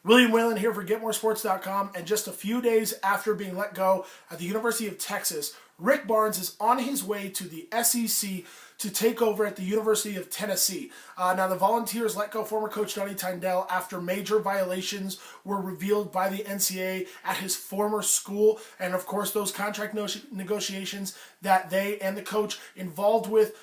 William Whalen here for GetMoreSports.com, and just a few days after being let go at the University of Texas, Rick Barnes is on his way to the SEC to take over at the University of Tennessee. Now, the Volunteers let go former coach Johnny Tyndall after major violations were revealed by the NCAA at his former school, and of course, those contract negotiations that they and the coach involved with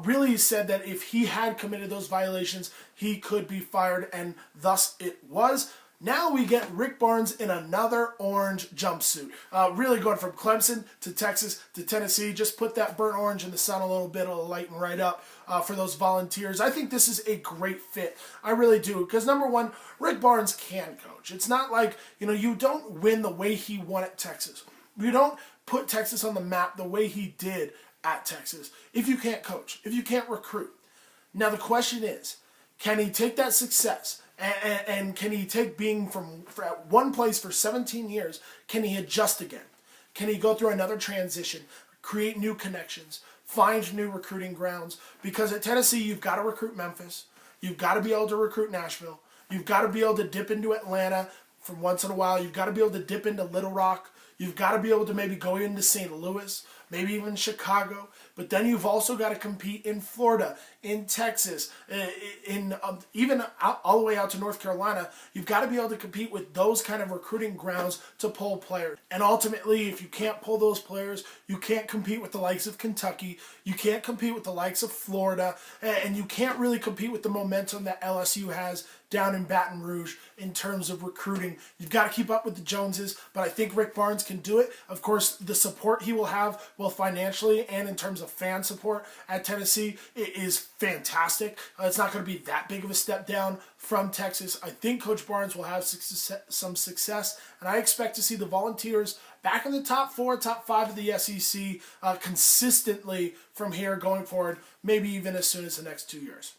really said that if he had committed those violations, he could be fired, and thus it was. Now we get Rick Barnes in another orange jumpsuit. Really going from Clemson to Texas to Tennessee. Just put that burnt orange in the sun a little bit. It'll lighten right up for those Volunteers. I think this is a great fit. I really do. Because number one, Rick Barnes can coach. It's not like, you don't win the way he won at Texas. You don't put Texas on the map the way he did at Texas if you can't coach, if you can't recruit. Now the question is, can he take that success and can he take being from at one place for 17 years, can he adjust again? Can he go through another transition, create new connections, find new recruiting grounds? Because at Tennessee, you've got to recruit Memphis. You've got to be able to recruit Nashville. You've got to be able to dip into Atlanta from once in a while. You've got to be able to dip into Little Rock. You've got to be able to maybe go into St. Louis, maybe even Chicago. But then you've also got to compete in Florida, in Texas, even all the way out to North Carolina. You've got to be able to compete with those kind of recruiting grounds to pull players. And ultimately, if you can't pull those players, you can't compete with the likes of Kentucky. You can't compete with the likes of Florida. And you can't really compete with the momentum that LSU has down in Baton Rouge in terms of recruiting. You've got to keep up with the Joneses, but I think Rick Barnes can do it. Of course, the support he will have, both financially and in terms of fan support at Tennessee, is fantastic. It's not going to be that big of a step down from Texas. I think Coach Barnes will have some success, and I expect to see the Volunteers back in the top 4, top 5 of the SEC consistently from here going forward, maybe even as soon as the next 2 years.